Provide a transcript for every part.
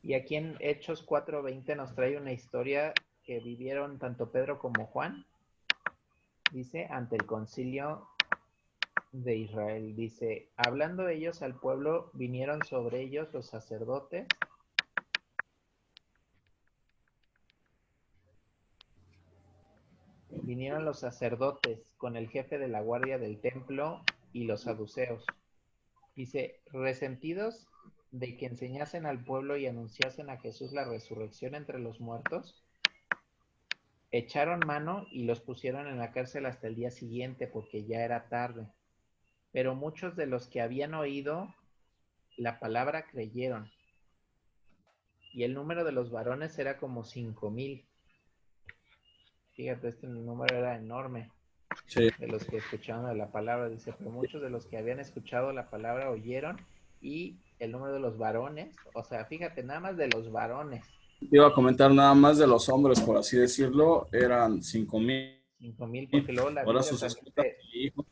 Y aquí en Hechos 4:20 nos trae una historia que vivieron tanto Pedro como Juan, dice, ante el concilio de Israel. Dice, hablando ellos al pueblo, vinieron sobre ellos los sacerdotes. Vinieron los sacerdotes con el jefe de la guardia del templo y los saduceos. Dice, resentidos de que enseñasen al pueblo y anunciasen a Jesús la resurrección entre los muertos, echaron mano y los pusieron en la cárcel hasta el día siguiente porque ya era tarde. Pero muchos de los que habían oído la palabra creyeron, y el número de los varones era como 5,000. Fíjate, este número era enorme Sí. de los que escuchaban la palabra. Dice, pero muchos de los que habían escuchado la palabra oyeron, y el número de los varones, o sea, fíjate, nada más de los varones, Iba a comentar nada más de los hombres, por así decirlo, eran 5,000. 5,000, porque luego la Ahora Biblia sus también esposas y hijos.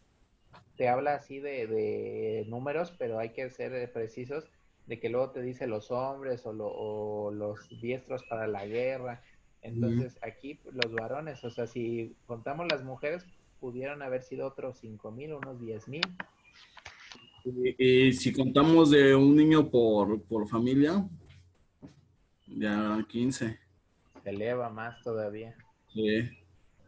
te habla así de números, pero hay que ser precisos de que luego te dice los hombres o los diestros para la guerra. Entonces aquí los varones, o sea, si contamos las mujeres, pudieron haber sido otros 5,000, unos 10,000. Y si contamos de un niño por familia, ya eran 15. Se eleva más todavía. Sí.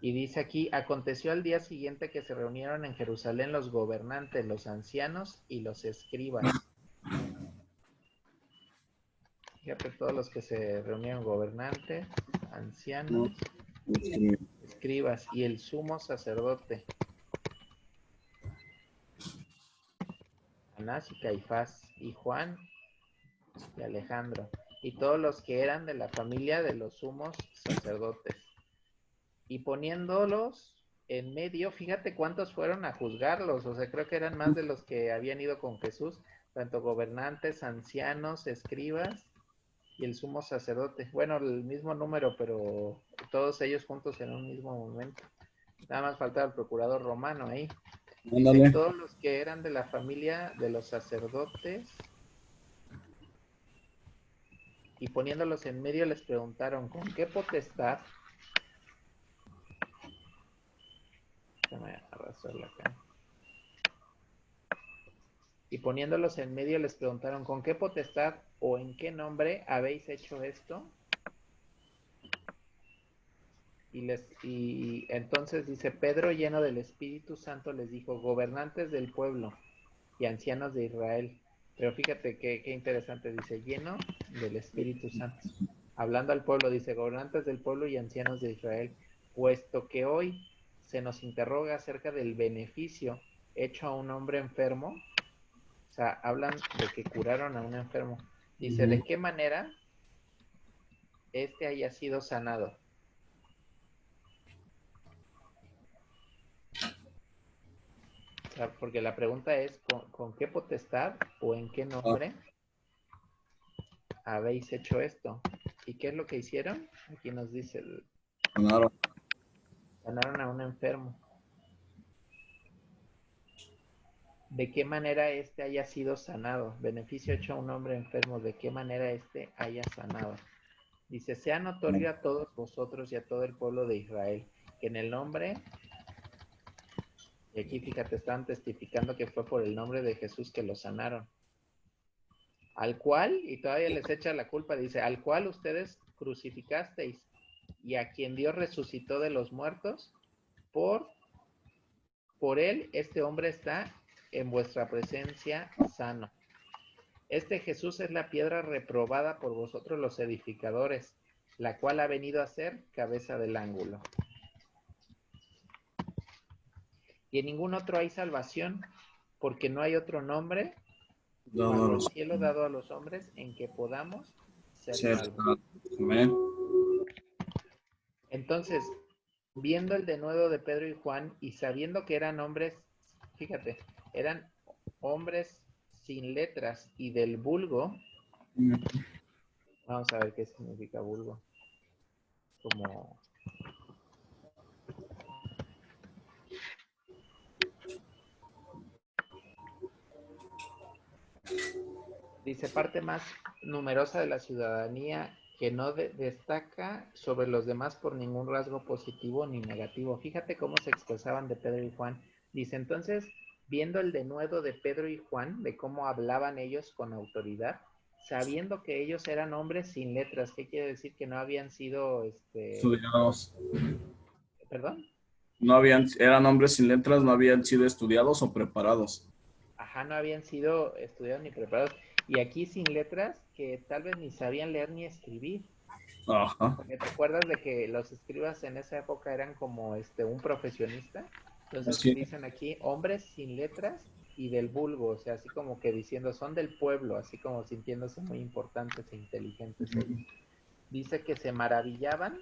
Y dice aquí, aconteció al día siguiente que se reunieron en Jerusalén los gobernantes, los ancianos y los escribas. Fíjate todos los que se reunieron, gobernantes, No, ancianos, este, escribas y el sumo sacerdote, Anás y Caifás, y Juan y Alejandro, y todos los que eran de la familia de los sumos sacerdotes. Y poniéndolos en medio, fíjate cuántos fueron a juzgarlos, o sea, creo que eran más de los que habían ido con Jesús, tanto gobernantes, ancianos, escribas y el sumo sacerdote. Bueno, el mismo número, pero todos ellos juntos en un mismo momento. Nada más faltaba el procurador romano ahí. Dice, ándale. todos los que eran de la familia de los sacerdotes, y poniéndolos en medio les preguntaron, ¿con qué potestad? Déjame arrastrarla acá. Y poniéndolos en medio les preguntaron, ¿con qué potestad o en qué nombre habéis hecho esto? Y entonces dice, Pedro, lleno del Espíritu Santo, les dijo, gobernantes del pueblo y ancianos de Israel. Pero fíjate qué interesante, dice, lleno del Espíritu Santo. Hablando al pueblo, dice, gobernantes del pueblo y ancianos de Israel, puesto que hoy se nos interroga acerca del beneficio hecho a un hombre enfermo. O sea, hablan de que curaron a un enfermo. Dice, ¿de qué manera este haya sido sanado? O sea, porque la pregunta es, ¿con qué potestad o en qué Ah, nombre habéis hecho esto? ¿Y qué es lo que hicieron? Aquí nos dice, ganaron. sanaron a un enfermo. ¿De qué manera este haya sido sanado? Beneficio hecho a un hombre enfermo, ¿de qué manera este haya sanado? Dice, sea notorio a todos vosotros y a todo el pueblo de Israel, que en el nombre, y aquí fíjate, están testificando que fue por el nombre de Jesús que lo sanaron, al cual, y todavía les echa la culpa, dice, al cual ustedes crucificasteis y a quien Dios resucitó de los muertos, por, por él este hombre está en vuestra presencia sano. Este Jesús es la piedra reprobada por vosotros los edificadores, la cual ha venido a ser cabeza del ángulo. Y en ningún otro hay salvación, porque no hay otro nombre bajo el Dándolos cielo dado a los hombres en que podamos ser ser. salvos. Amén. Entonces, viendo el denuedo de Pedro y Juan y sabiendo que eran hombres, fíjate, eran hombres sin letras y del vulgo, vamos a ver qué significa vulgo, como Dice, parte más numerosa de la ciudadanía que no destaca sobre los demás por ningún rasgo positivo ni negativo. Fíjate cómo se expresaban de Pedro y Juan. Dice, entonces, viendo el denuedo de Pedro y Juan, de cómo hablaban ellos con autoridad, sabiendo que ellos eran hombres sin letras, ¿qué quiere decir? Que no habían sido, Estudiados. perdón, No habían, eran hombres sin letras, no habían sido estudiados o preparados. ajá, no habían sido estudiados ni preparados. Y aquí sin letras, que tal vez ni sabían leer ni escribir. Ajá. Porque te acuerdas de que los escribas en esa época eran como un profesionista. Entonces Así es. dicen aquí hombres sin letras y del vulgo, o sea, así como que diciendo son del pueblo, así como sintiéndose muy importantes e inteligentes ellos. Dice que se maravillaban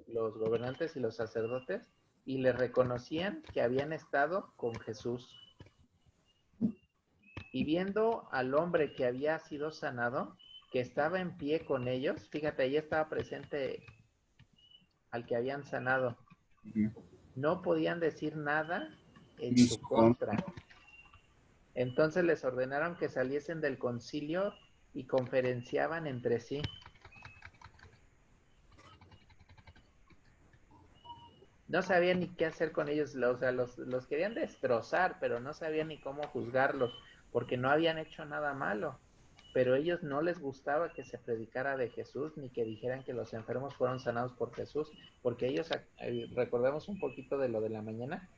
los gobernantes y los sacerdotes y le reconocían que habían estado con Jesús. Y viendo al hombre que había sido sanado, que estaba en pie con ellos, fíjate, ahí estaba presente al que habían sanado, no podían decir nada en En su su contra. contra. Entonces les ordenaron que saliesen del concilio y conferenciaban entre sí. No sabían ni qué hacer con ellos, o sea, los querían destrozar, pero no sabían ni cómo juzgarlos, porque no habían hecho nada malo. Pero a ellos no les gustaba que se predicara de Jesús, ni que dijeran que los enfermos fueron sanados por Jesús, porque ellos, recordemos un poquito de lo de la mañana,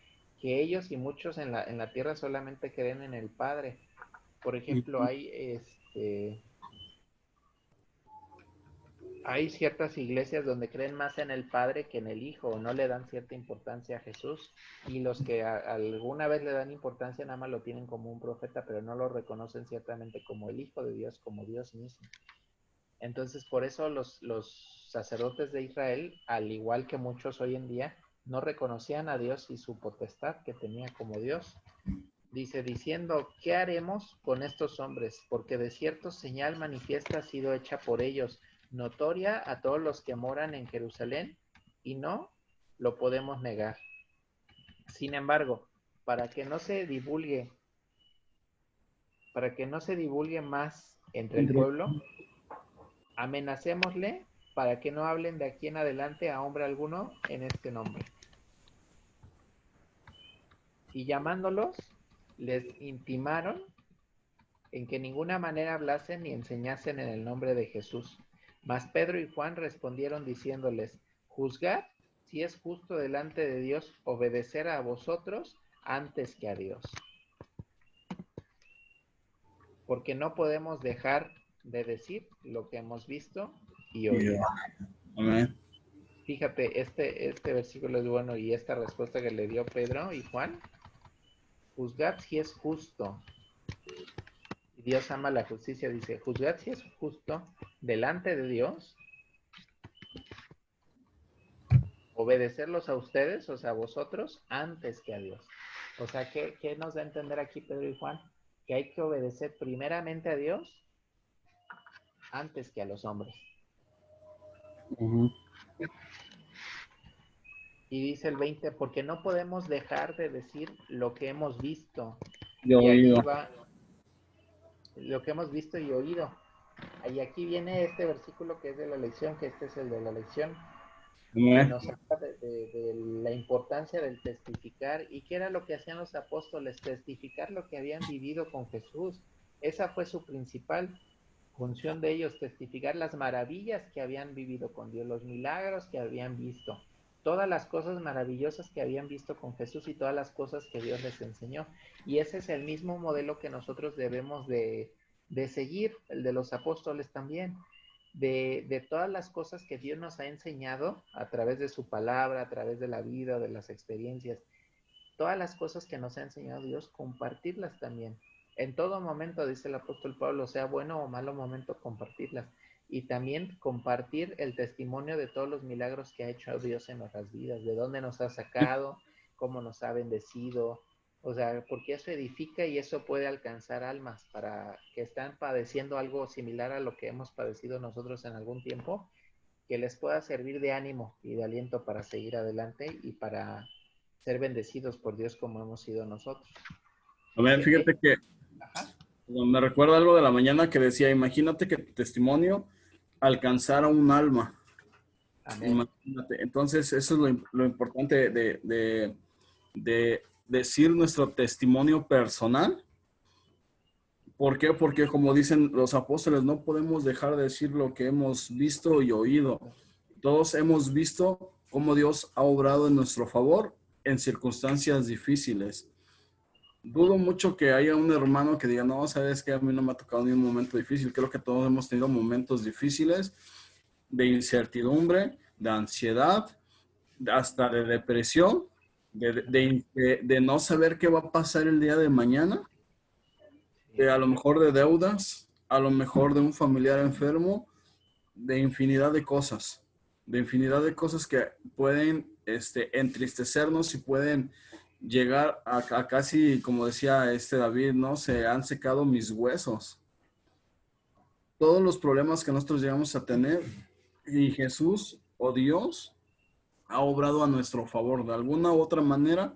que ellos y muchos en la tierra solamente creen en el Padre. Por ejemplo, hay ciertas iglesias donde creen más en el Padre que en el Hijo, o no le dan cierta importancia a Jesús, y los que alguna vez le dan importancia nada más lo tienen como un profeta, pero no lo reconocen ciertamente como el Hijo de Dios, como Dios mismo. Entonces, por eso los sacerdotes de Israel, al igual que muchos hoy en día, no reconocían a Dios y su potestad que tenía como Dios. Dice, diciendo, ¿qué haremos con estos hombres? Porque de cierto señal manifiesta ha sido hecha por ellos, notoria a todos los que moran en Jerusalén, y no lo podemos negar. Sin embargo, para que no se divulgue, para que no se divulgue más entre el pueblo, amenacémosle para que no hablen de aquí en adelante a hombre alguno en este nombre. Y llamándolos, les intimaron en que ninguna manera hablasen ni enseñasen en el nombre de Jesús. Mas Pedro y Juan respondieron diciéndoles, juzgad si es justo delante de Dios obedecer a vosotros antes que a Dios. Porque no podemos dejar de decir lo que hemos visto y oído. Amén. Fíjate, este versículo es bueno y esta respuesta que le dio Pedro y Juan, juzgad si es justo. Y Dios ama la justicia, dice, juzgad si es justo delante de Dios obedecerlos a ustedes, o sea, a vosotros, antes que a Dios. O sea, ¿qué nos da a entender aquí Pedro y Juan? Que hay que obedecer primeramente a Dios antes que a los hombres. Uh-huh. Y dice el 20, porque no podemos dejar de decir lo que hemos visto. Yo Y aquí oído. va lo que hemos visto y oído. Y aquí viene este versículo que es de la lección, que este es el de la lección, que Amén. nos habla de la importancia del testificar y qué era lo que hacían los apóstoles, testificar lo que habían vivido con Jesús. Esa fue su principal función de ellos, testificar las maravillas que habían vivido con Dios, los milagros que habían visto, todas las cosas maravillosas que habían visto con Jesús y todas las cosas que Dios les enseñó. Y ese es el mismo modelo que nosotros debemos de seguir, el de los apóstoles también de todas las cosas que Dios nos ha enseñado a través de su palabra, a través de la vida, de las experiencias, todas las cosas que nos ha enseñado Dios, compartirlas también. En todo momento, dice el apóstol Pablo, sea bueno o malo momento, compartirlas. Y también compartir el testimonio de todos los milagros que ha hecho Dios en nuestras vidas, de dónde nos ha sacado, cómo nos ha bendecido, o sea, porque eso edifica y eso puede alcanzar almas para que están padeciendo algo similar a lo que hemos padecido nosotros en algún tiempo, que les pueda servir de ánimo y de aliento para seguir adelante y para ser bendecidos por Dios como hemos sido nosotros. A ver, Dice, fíjate que ajá. Me recuerda algo de la mañana que decía, imagínate que tu testimonio alcanzara un alma. Amén. Imagínate. Entonces, eso es lo importante de decir nuestro testimonio personal. ¿Por qué? Porque como dicen los apóstoles, no podemos dejar de decir lo que hemos visto y oído. Todos hemos visto cómo Dios ha obrado en nuestro favor en circunstancias difíciles. Dudo mucho que haya un hermano que diga, no, sabes que a mí no me ha tocado ni un momento difícil. Creo que todos hemos tenido momentos difíciles de incertidumbre, de ansiedad, hasta de depresión, de no saber qué va a pasar el día de mañana, de a Sí, lo mejor de deudas, a lo mejor de un familiar enfermo, de infinidad de cosas que pueden entristecernos y pueden llegar a casi, como decía David, ¿no? Se han secado mis huesos. Todos los problemas que nosotros llegamos a tener y Jesús o Dios ha obrado a nuestro favor. De alguna u otra manera,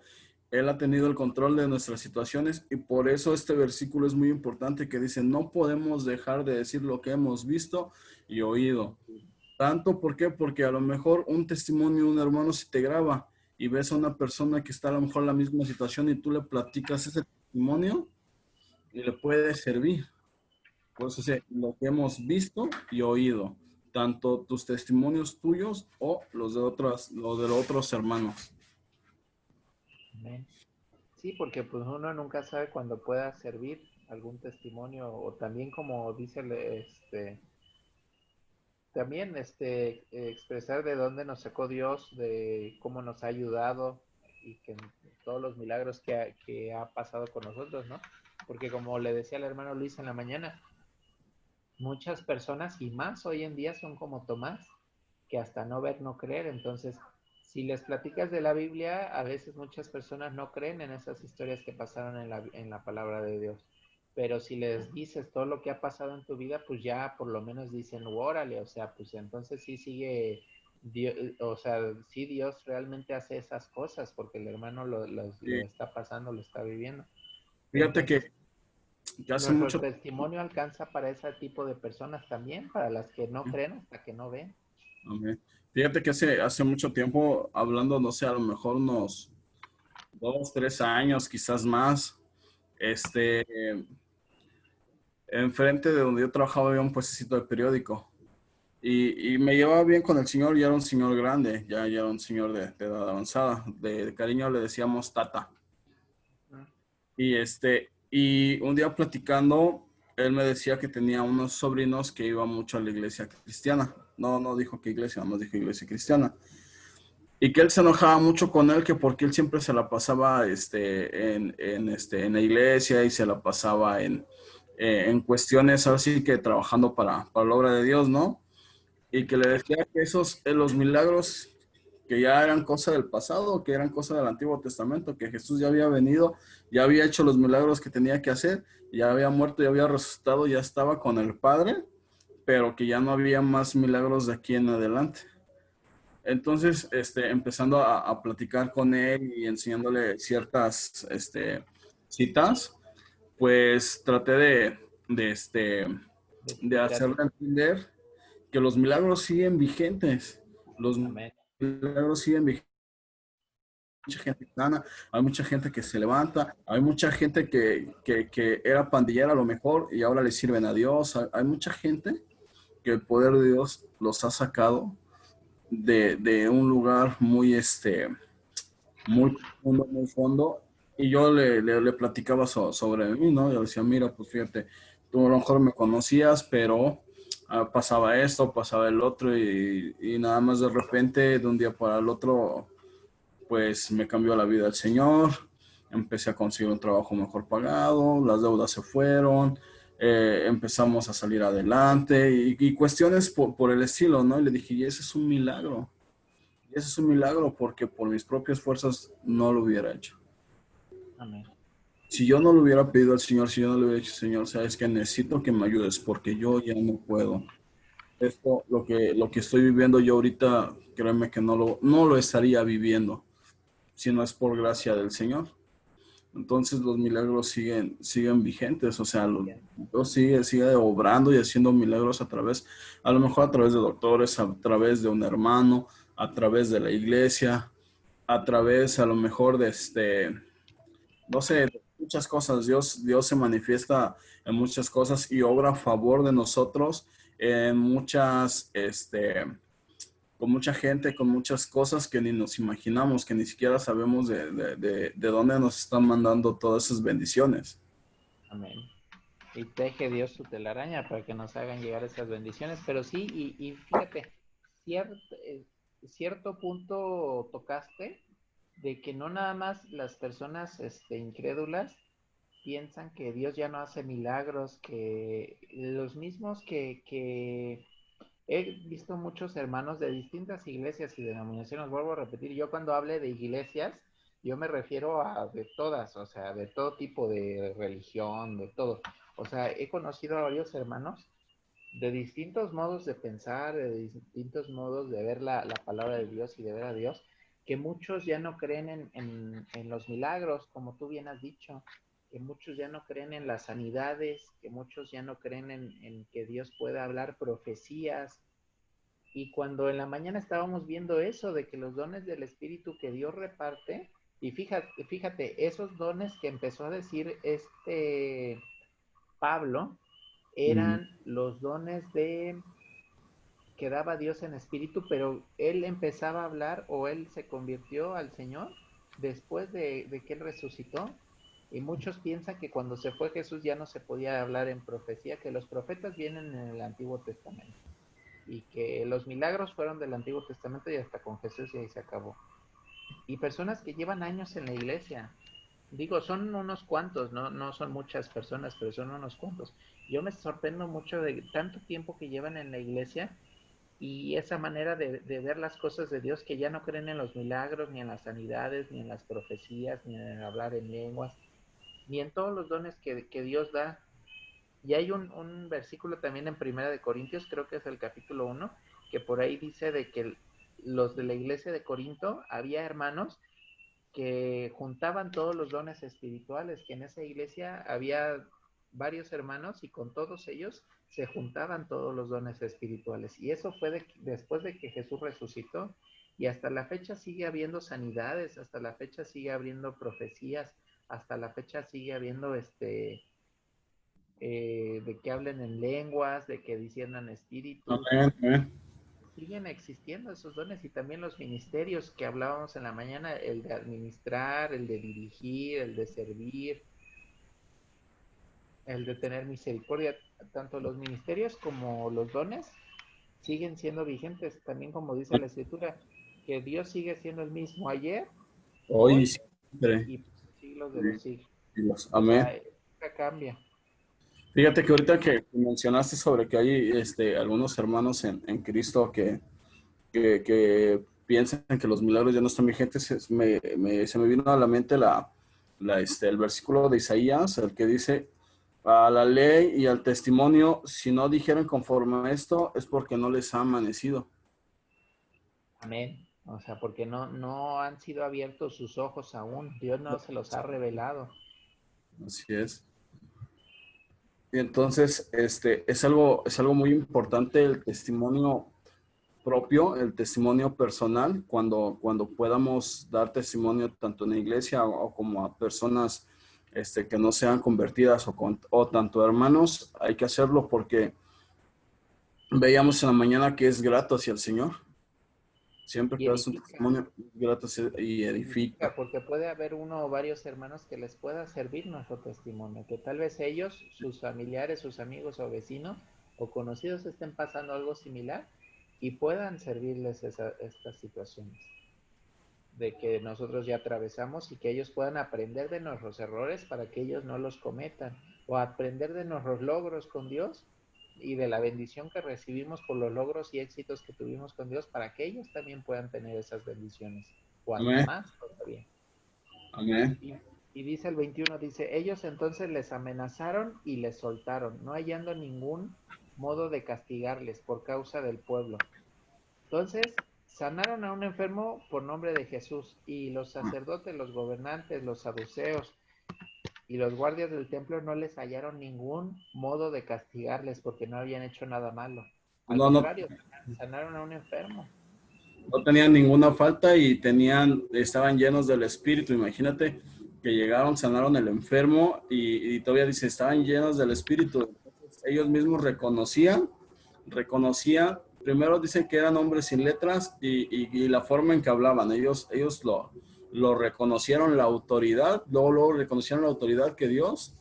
Él ha tenido el control de nuestras situaciones y por eso este versículo es muy importante que dice, no podemos dejar de decir lo que hemos visto y oído. Tanto, ¿por qué? Porque a lo mejor un testimonio de un hermano si te graba y ves a una persona que está a lo mejor en la misma situación y tú le platicas ese testimonio y le puede servir. Por eso sé lo que hemos visto y oído, tanto tus testimonios tuyos o los de otros hermanos. amén. Sí, porque pues uno nunca sabe cuándo pueda servir algún testimonio o también como dice también expresar de dónde nos sacó Dios, de cómo nos ha ayudado y que todos los milagros que ha pasado con nosotros, ¿no? Porque como le decía el hermano Luis en la mañana, muchas personas y más hoy en día son como Tomás, que hasta no ver, no creer. Entonces, si les platicas de la Biblia, a veces muchas personas no creen en esas historias que pasaron en la palabra de Dios. Pero si les dices todo lo que ha pasado en tu vida, pues ya por lo menos dicen, órale, o sea, pues entonces sí sigue, Dios, o sea, sí Dios realmente hace esas cosas, porque el hermano lo Y está pasando, lo está viviendo. fíjate Entonces, que hace nuestro mucho, testimonio alcanza para ese tipo de personas también, para las que no creen hasta que no ven. amén. Fíjate que hace mucho tiempo, hablando, no sé, a lo mejor unos 2, 3 años, quizás más, este, enfrente de donde yo trabajaba había un puestecito de periódico. Y me llevaba bien con el señor, ya era un señor grande, ya era un señor de edad avanzada. De cariño le decíamos Tata. Y un día platicando, él me decía que tenía unos sobrinos que iban mucho a la iglesia cristiana. No dijo que iglesia, no dijo iglesia cristiana. Y que él se enojaba mucho con él, que porque él siempre se la pasaba en la iglesia y se la pasaba en cuestiones así que trabajando para la obra de Dios, ¿no? Y que le decía que los milagros que ya eran cosa del pasado, que eran cosa del Antiguo Testamento, que Jesús ya había venido, ya había hecho los milagros que tenía que hacer, ya había muerto, ya había resucitado, ya estaba con el Padre, pero que ya no había más milagros de aquí en adelante. Entonces, empezando a platicar con él y enseñándole ciertas citas, pues traté de, este, De de explicarte. hacerle entender que los milagros siguen vigentes. Los Amén. milagros siguen vigentes. Mucha gente sana, hay mucha gente que se levanta, hay mucha gente que era pandillera a lo mejor y ahora le sirven a Dios. Hay mucha gente que el poder de Dios los ha sacado de un lugar muy profundo, muy fondo. Y yo le platicaba sobre mí, ¿no? Yo le decía, mira, pues fíjate, tú a lo mejor me conocías, pero pasaba esto, pasaba el otro, y nada más de repente, de un día para el otro, pues me cambió la vida el Señor, empecé a conseguir un trabajo mejor pagado, las deudas se fueron, empezamos a salir adelante, y cuestiones por el estilo, ¿no? Y le dije, y ese es un milagro. Y ese es un milagro porque por mis propias fuerzas no lo hubiera hecho. Amén. Si yo no le hubiera pedido al Señor, si yo no le hubiera dicho, Señor, sabes que necesito que me ayudes porque yo ya no puedo. Esto, lo que estoy viviendo yo ahorita, créeme que no lo estaría viviendo si no es por gracia del Señor. Entonces los milagros siguen vigentes, o sea, Dios sigue obrando y haciendo milagros a lo mejor a través de doctores, a través de un hermano, a través de la iglesia, a través a lo mejor de no sé, de muchas cosas. Dios se manifiesta en muchas cosas y obra a favor de nosotros en con mucha gente, con muchas cosas que ni nos imaginamos, que ni siquiera sabemos de dónde nos están mandando todas esas bendiciones. Amén. Y teje Dios su telaraña para que nos hagan llegar esas bendiciones. Pero sí, y fíjate, cierto, cierto punto tocaste de que no nada más las personas incrédulas piensan que Dios ya no hace milagros, que los mismos que he visto muchos hermanos de distintas iglesias y denominaciones, vuelvo a repetir, yo cuando hable de iglesias, yo me refiero a de todas, o sea, de todo tipo de religión, de todo. O sea, he conocido a varios hermanos de distintos modos de pensar, de distintos modos de ver la palabra de Dios y de ver a Dios, que muchos ya no creen en los milagros, como tú bien has dicho, que muchos ya no creen en las sanidades, que muchos ya no creen en que Dios pueda hablar profecías. Y cuando en la mañana estábamos viendo eso, de que los dones del Espíritu que Dios reparte, y fíjate, esos dones que empezó a decir Pablo, Ujú. eran los dones de que daba Dios en espíritu, pero él empezaba a hablar o él se convirtió al Señor después de que él resucitó. Y muchos piensan que cuando se fue Jesús ya no se podía hablar en profecía, que los profetas vienen en el Antiguo Testamento y que los milagros fueron del Antiguo Testamento y hasta con Jesús y ahí se acabó. Y personas que llevan años en la iglesia, digo, son unos cuantos, no son muchas personas, pero son unos cuantos. Yo me sorprendo mucho de tanto tiempo que llevan en la iglesia y esa manera de ver las cosas de Dios, que ya no creen en los milagros, ni en las sanidades, ni en las profecías, ni en hablar en lenguas, ni en todos los dones que Dios da. Y hay un versículo también en Primera de Corintios, creo que es el capítulo 1, que por ahí dice de que los de la iglesia de Corinto, había hermanos que juntaban todos los dones espirituales, que en esa iglesia había varios hermanos y con todos ellos se juntaban todos los dones espirituales. Y eso fue después de que Jesús resucitó. Y hasta la fecha sigue habiendo sanidades, hasta la fecha sigue habiendo profecías, hasta la fecha sigue habiendo de que hablen en lenguas, de que disciernan espíritus, Amén, amén. siguen existiendo esos dones y también los ministerios que hablábamos en la mañana, el de administrar, el de dirigir, el de servir, el de tener misericordia, tanto los ministerios como los dones siguen siendo vigentes, también como dice la escritura, que Dios sigue siendo el mismo ayer, Hoy y hoy siempre. y por los siglos de Sí, los siglos. O amén. sea, nunca cambia. Fíjate que ahorita que mencionaste sobre que hay algunos hermanos en Cristo que piensan que los milagros ya no están vigentes, se me vino a la mente el versículo de Isaías, el que dice, a la ley y al testimonio, si no dijeran conforme a esto, es porque no les ha amanecido. Amén. O sea, porque no han sido abiertos sus ojos aún. Dios no se los ha revelado. Así es. Y entonces, es algo muy importante el testimonio propio, el testimonio personal, cuando podamos dar testimonio tanto en la iglesia o como a personas que no sean convertidas o tanto hermanos, hay que hacerlo porque veíamos en la mañana que es grato hacia el Señor. Siempre Y que das un edifica, testimonio, es grato y edifica. edifica, porque puede haber uno o varios hermanos que les pueda servir nuestro testimonio, que tal vez ellos, sus familiares, sus amigos o vecinos o conocidos estén pasando algo similar y puedan servirles estas situaciones de que nosotros ya atravesamos y que ellos puedan aprender de nuestros errores para que ellos no los cometan o aprender de nuestros logros con Dios y de la bendición que recibimos por los logros y éxitos que tuvimos con Dios para que ellos también puedan tener esas bendiciones o hasta Amén. más todavía. Amén. Y, y dice el 21, dice, ellos entonces les amenazaron y les soltaron, no hallando ningún modo de castigarles por causa del pueblo. Entonces, sanaron a un enfermo por nombre de Jesús y los sacerdotes, los gobernantes, los saduceos y los guardias del templo no les hallaron ningún modo de castigarles porque no habían hecho nada malo. Al No, no, contrario, sanaron a un enfermo. no tenían ninguna falta y estaban llenos del Espíritu. Imagínate que llegaron, sanaron el enfermo y todavía dice, estaban llenos del Espíritu. Entonces, ellos mismos reconocían, primero dice que eran hombres sin letras y la forma en que hablaban. Ellos lo reconocieron la autoridad, luego reconocieron la autoridad que Dios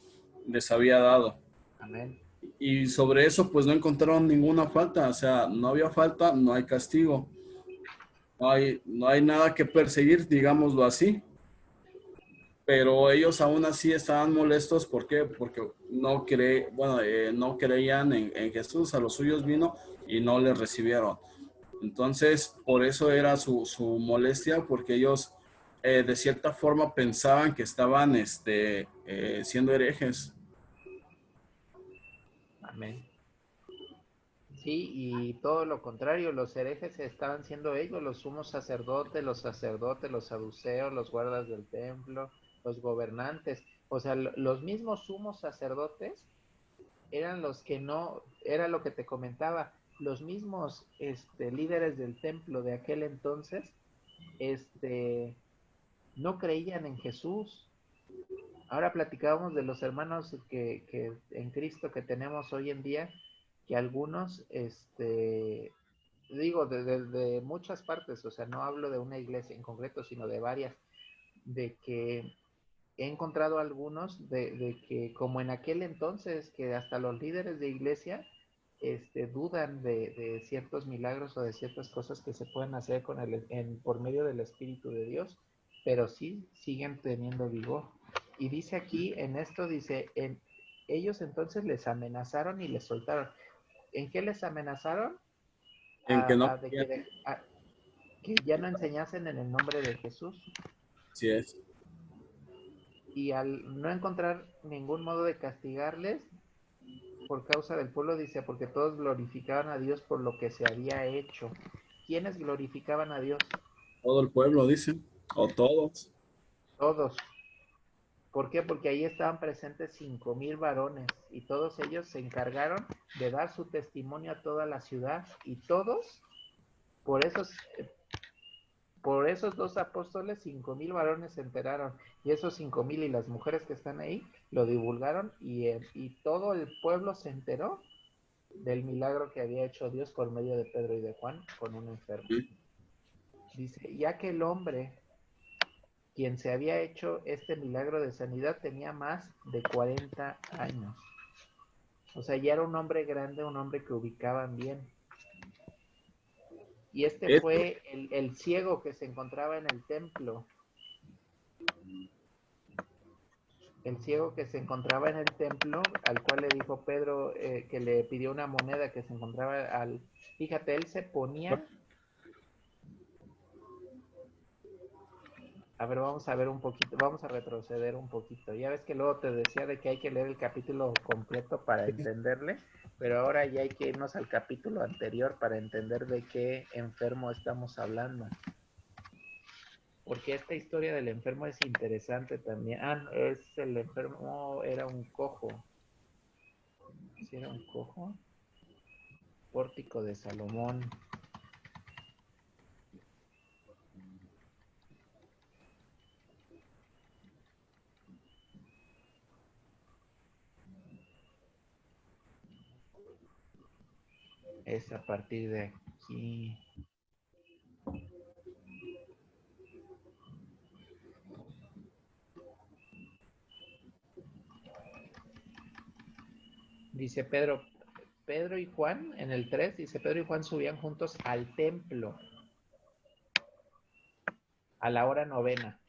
les había dado. Amén. Y sobre eso pues no encontraron ninguna falta, o sea, no había falta, no hay castigo. No hay nada que perseguir, digámoslo así, pero ellos aún así estaban molestos. ¿Por qué? Porque no creían en Jesús, a los suyos vino y no le recibieron. Entonces, por eso era su molestia, porque ellos de cierta forma pensaban que estaban siendo herejes. Amén. Sí, y todo lo contrario, los herejes estaban siendo ellos, los sumos sacerdotes, los saduceos, los guardas del templo, los gobernantes. O sea, los mismos sumos sacerdotes eran los que no, era lo que te comentaba, los mismos líderes del templo de aquel entonces, este, no creían en Jesús. Ahora platicábamos de los hermanos que en Cristo que tenemos hoy en día, que algunos, digo, de muchas partes, o sea, no hablo de una iglesia en concreto, sino de varias, de que he encontrado algunos de que como en aquel entonces, que hasta los líderes de iglesia dudan de ciertos milagros o de ciertas cosas que se pueden hacer por medio del Espíritu de Dios, pero sí siguen teniendo vigor. Y dice aquí, en esto dice, ellos entonces les amenazaron y les soltaron. ¿En qué les amenazaron? En que no, Que ya no enseñasen en el nombre de Jesús. así es. Y al no encontrar ningún modo de castigarles por causa del pueblo, dice, porque todos glorificaban a Dios por lo que se había hecho. ¿Quiénes glorificaban a Dios? Todo el pueblo dice, o todos. Todos. ¿Por qué? Porque ahí estaban presentes 5,000 varones y todos ellos se encargaron de dar su testimonio a toda la ciudad y todos, por esos, por esos dos apóstoles, 5,000 varones se enteraron y esos 5,000 y las mujeres que están ahí lo divulgaron y todo el pueblo se enteró del milagro que había hecho Dios por medio de Pedro y de Juan con un enfermo. Dice, ya que el hombre quien se había hecho este milagro de sanidad tenía más de 40 años. O sea, ya era un hombre grande, un hombre que ubicaban bien. Y este Esto, fue el ciego que se encontraba en el templo. El ciego que se encontraba en el templo, al cual le dijo Pedro que le pidió una moneda que se encontraba Fíjate, él se ponía. A ver, vamos a ver un poquito, vamos a retroceder un poquito. Ya ves que luego te decía de que hay que leer el capítulo completo para entenderle, pero ahora ya hay que irnos al capítulo anterior para entender de qué enfermo estamos hablando. Porque esta historia del enfermo es interesante también. El enfermo era un cojo. ¿Sí era un cojo? Pórtico de Salomón. Es a partir de aquí. Dice Pedro y Juan, en el 3 dice, Pedro y Juan subían juntos al templo a la hora novena,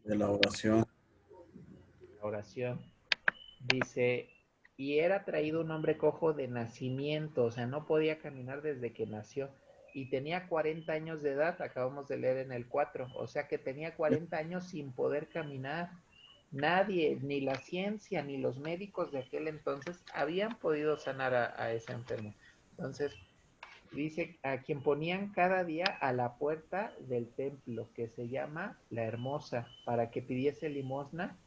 de la oración. la oración. Dice, y era traído un hombre cojo de nacimiento, o sea, no podía caminar desde que nació. Y tenía 40 años de edad, acabamos de leer en el 4, o sea que tenía 40 años sin poder caminar. Nadie, ni la ciencia, ni los médicos de aquel entonces habían podido sanar a ese enfermo. Entonces, dice a quien ponían cada día a la puerta del templo, que se llama La Hermosa, para que pidiese limosna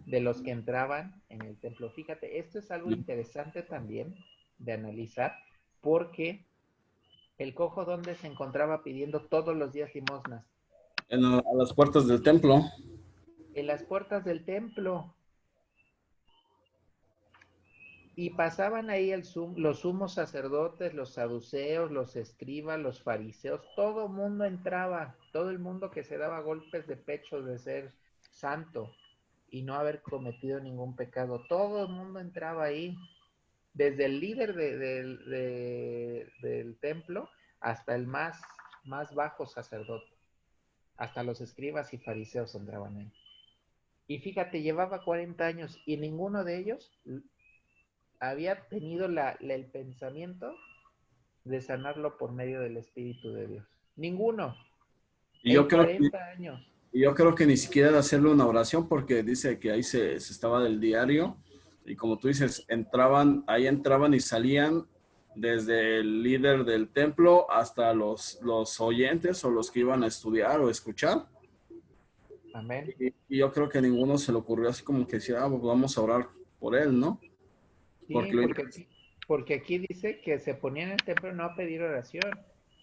de los que entraban en el templo. Fíjate, esto es algo interesante también de analizar, porque el cojo, ¿dónde se encontraba pidiendo todos los días limosnas? A las puertas del templo. En las puertas del templo. Y pasaban ahí los sumos sacerdotes, los saduceos, los escribas, los fariseos, todo el mundo entraba, todo el mundo que se daba golpes de pecho de ser santo y no haber cometido ningún pecado, todo el mundo entraba ahí, desde el líder del templo hasta el más bajo sacerdote, hasta los escribas y fariseos entraban ahí. Y fíjate, llevaba 40 años y ninguno de ellos había tenido el pensamiento de sanarlo por medio del Espíritu de Dios. Ninguno. Y En 40 años. yo creo que ni siquiera era hacerle una oración porque dice que ahí se estaba del diario y como tú dices, ahí entraban y salían desde el líder del templo hasta los oyentes o los que iban a estudiar o escuchar. Amén. Y yo creo que a ninguno se le ocurrió así como que decir, pues vamos a orar por él, ¿no? Sí, porque aquí dice que se ponía en el templo no a pedir oración,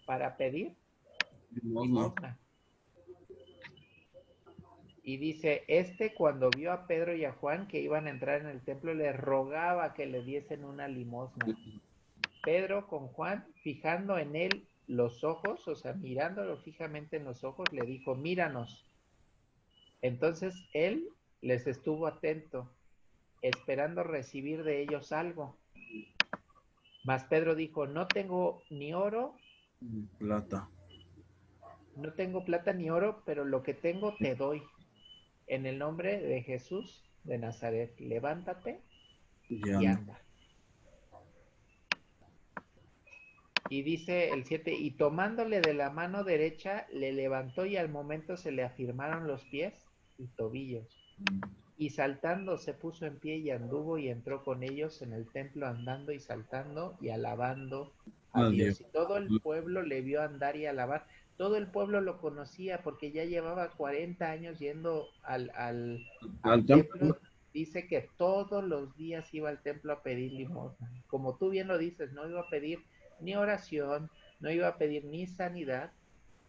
para pedir limosna. limosna. Y dice, cuando vio a Pedro y a Juan que iban a entrar en el templo, le rogaba que le diesen una limosna. Pedro con Juan, fijando en él los ojos, o sea, mirándolo fijamente en los ojos, le dijo, míranos. Entonces él les estuvo atento, esperando recibir de ellos algo. Mas Pedro dijo, no tengo ni oro, Plata. no tengo plata ni oro, pero lo que tengo te doy. En el nombre de Jesús de Nazaret, levántate Ya. y anda. Y dice el 7, y tomándole de la mano derecha, le levantó y al momento se le afirmaron los pies y tobillos. Y saltando se puso en pie y anduvo y entró con ellos en el templo andando y saltando y alabando a Dios. Y todo el pueblo le vio andar y alabar. Todo el pueblo lo conocía porque ya llevaba 40 años yendo al templo. Dice que todos los días iba al templo a pedir limosna. Como tú bien lo dices, no iba a pedir ni oración, no iba a pedir ni sanidad,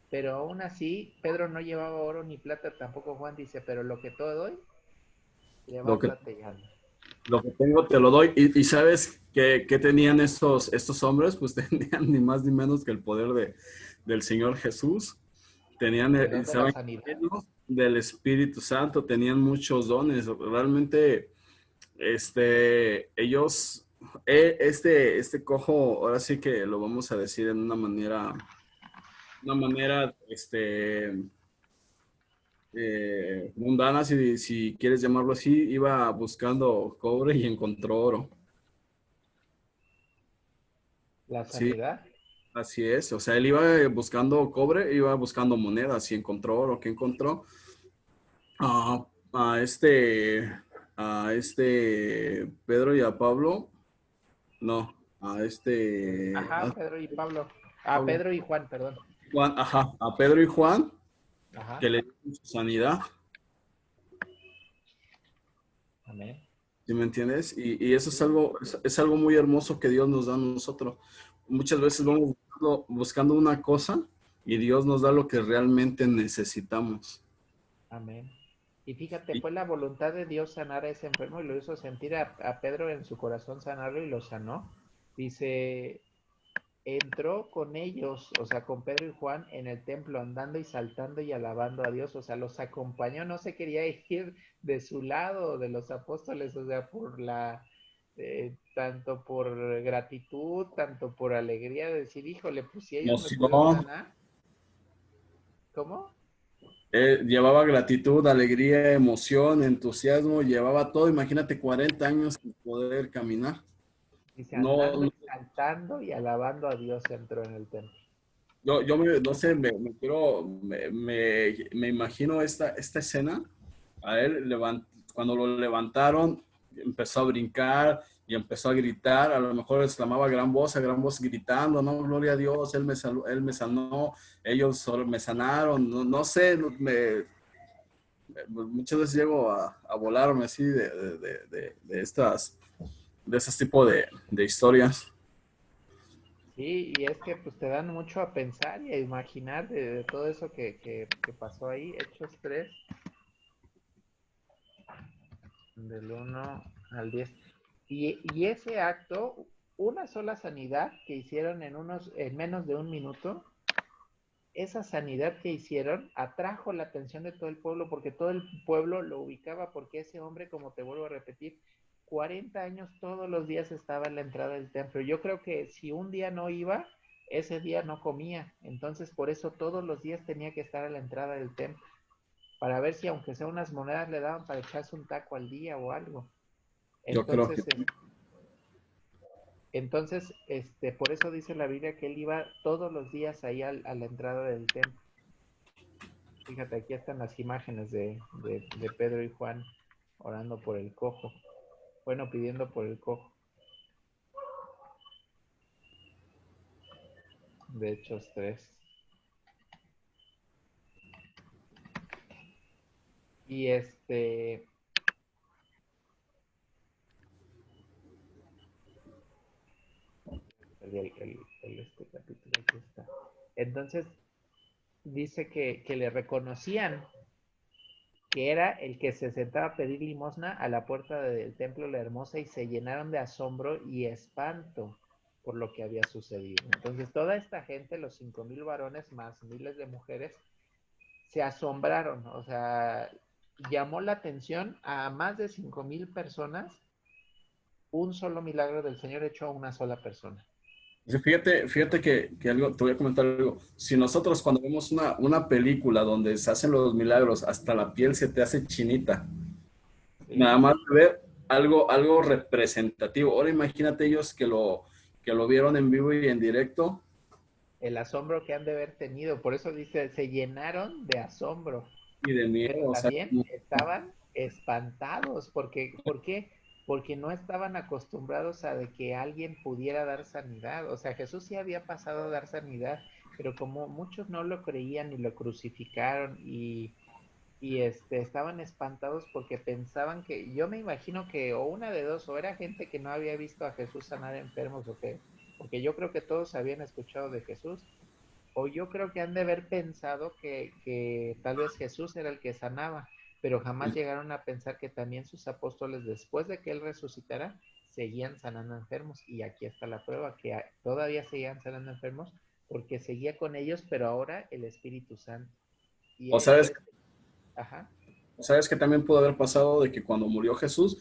pero aún así Pedro no llevaba oro ni plata, tampoco Juan dice, pero lo que todo doy, levántate y anda. Lo que tengo te lo doy. Y ¿sabes qué tenían estos hombres? Pues tenían ni más ni menos que el poder del Señor Jesús. Tenían, ¿De dónde la ¿saben? sanidad? Del Espíritu Santo, tenían muchos dones. Realmente, ellos, este cojo, ahora sí que lo vamos a decir en una manera, mundana, si quieres llamarlo así, iba buscando cobre y encontró oro. La Sí, sanidad. así es. O sea, él iba buscando cobre, iba buscando monedas y encontró oro. ¿Qué encontró? A, a este, a Pedro y a Pablo, no, Ajá, Pedro y Pablo. Ah, Pablo, Pedro y Juan, perdón. Juan, ajá, a Pedro y Juan, Ajá. que le dieron su sanidad. Amén. ¿Sí me entiendes? Y eso es algo muy hermoso que Dios nos da a nosotros. Muchas veces vamos buscando una cosa y Dios nos da lo que realmente necesitamos. Amén. Y fíjate, Y- fue la voluntad de Dios sanar a ese enfermo y lo hizo sentir a Pedro en su corazón sanarlo y lo sanó. Dice, entró con ellos, o sea, con Pedro y Juan en el templo andando y saltando y alabando a Dios, o sea, los acompañó, no se quería ir de su lado de los apóstoles, o sea, tanto por gratitud, tanto por alegría de decir, híjole, pues si ellos me pudieron Emoción, sanar, ¿cómo? llevaba gratitud, alegría, emoción, entusiasmo, llevaba todo. Imagínate 40 años sin poder caminar. Dice, No, andando y saltando y alabando a Dios entró en el templo. no sé, me imagino esta escena. A él, cuando lo levantaron, empezó a brincar y empezó a gritar. A lo mejor exclamaba a gran voz gritando, no, gloria a Dios, él me sanó, ellos solo me sanaron. No sé, muchas veces llego a volarme así de estos tipos de historias. Sí, y es que pues te dan mucho a pensar y a imaginar de todo eso que pasó ahí. Hechos 3 del 1 al 10. Y ese acto, una sola sanidad que hicieron en menos de un minuto, esa sanidad que hicieron atrajo la atención de todo el pueblo porque todo el pueblo lo ubicaba porque ese hombre, como te vuelvo a repetir, 40 años todos los días estaba en la entrada del templo. Yo creo que si un día no iba, ese día no comía. Entonces por eso todos los días tenía que estar a la entrada del templo para ver si aunque sea unas monedas le daban para echarse un taco al día o algo. Yo creo que Entonces, por eso dice la Biblia que él iba todos los días ahí a la entrada del templo. Fíjate, aquí están las imágenes de Pedro y Juan orando por el cojo. Bueno, pidiendo por el cojo. De Hechos 3. Y este capítulo aquí está. Entonces, dice que le reconocían que era el que se sentaba a pedir limosna a la puerta del templo La Hermosa y se llenaron de asombro y espanto por lo que había sucedido. Entonces toda esta gente, los 5,000 varones más miles de mujeres, se asombraron, o sea, llamó la atención a más de 5,000 personas un solo milagro del Señor hecho a una sola persona. sí, fíjate que algo, te voy a comentar algo. Si nosotros cuando vemos una película donde se hacen los milagros, hasta la piel se te hace chinita, ¿Sí? nada más de ver algo representativo. Ahora imagínate ellos que lo vieron en vivo y en directo El asombro que han de haber tenido, por eso dice, se llenaron de asombro. y de Pero miedo, o sea, también estaban espantados, porque, ¿por qué? Porque no estaban acostumbrados a de que alguien pudiera dar sanidad. O sea, Jesús sí había pasado a dar sanidad, pero como muchos no lo creían y lo crucificaron y estaban espantados porque pensaban que, yo me imagino que o una de dos, o era gente que no había visto a Jesús sanar enfermos o qué, porque yo creo que todos habían escuchado de Jesús, o yo creo que han de haber pensado que tal vez Jesús era el que sanaba, pero jamás llegaron a pensar que también sus apóstoles, después de que él resucitara, seguían sanando enfermos. Y aquí está la prueba, que todavía seguían sanando enfermos porque seguía con ellos, pero ahora el Espíritu Santo. Y, o y sabes, es, ajá, sabes que también pudo haber pasado de que cuando murió Jesús,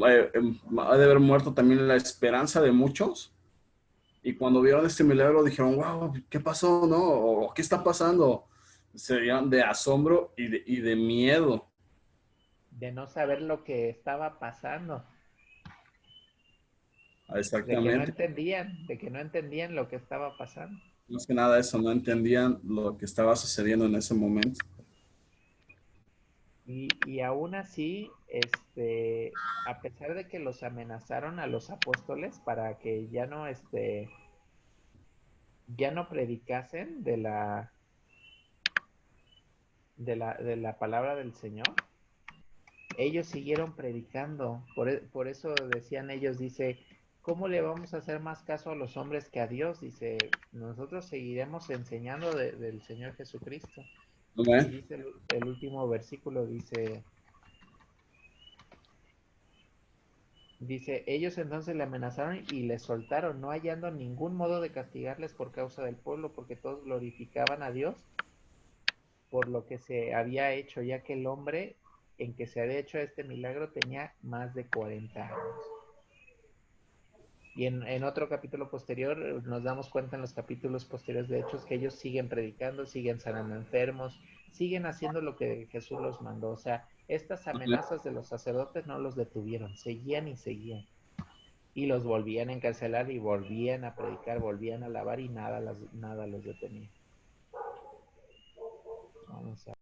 ha de haber muerto también la esperanza de muchos. Y cuando vieron este milagro dijeron, wow, ¿qué pasó? ¿No? ¿O qué está pasando? Se dieron de asombro y de miedo. de no saber lo que estaba pasando, Exactamente. de que no entendían lo que estaba pasando. Más que nada eso, no entendían lo que estaba sucediendo en ese momento. Y aún así, a pesar de que los amenazaron a los apóstoles para que ya no predicasen de la palabra del Señor, ellos siguieron predicando. Por eso decían ellos, dice, ¿cómo le vamos a hacer más caso a los hombres que a Dios? Dice, nosotros seguiremos enseñando del Señor Jesucristo. Y ¿Ok? dice el último versículo, dice, ellos entonces le amenazaron y le soltaron, no hallando ningún modo de castigarles por causa del pueblo, porque todos glorificaban a Dios por lo que se había hecho, ya que el hombre en que se había hecho este milagro tenía más de 40 años. Y en otro capítulo posterior nos damos cuenta en los capítulos posteriores de Hechos que ellos siguen predicando, siguen sanando enfermos, siguen haciendo lo que Jesús los mandó. O sea, estas amenazas de los sacerdotes no los detuvieron, seguían y seguían. Y los volvían a encarcelar y volvían a predicar, volvían a alabar y nada los detenía. Vamos a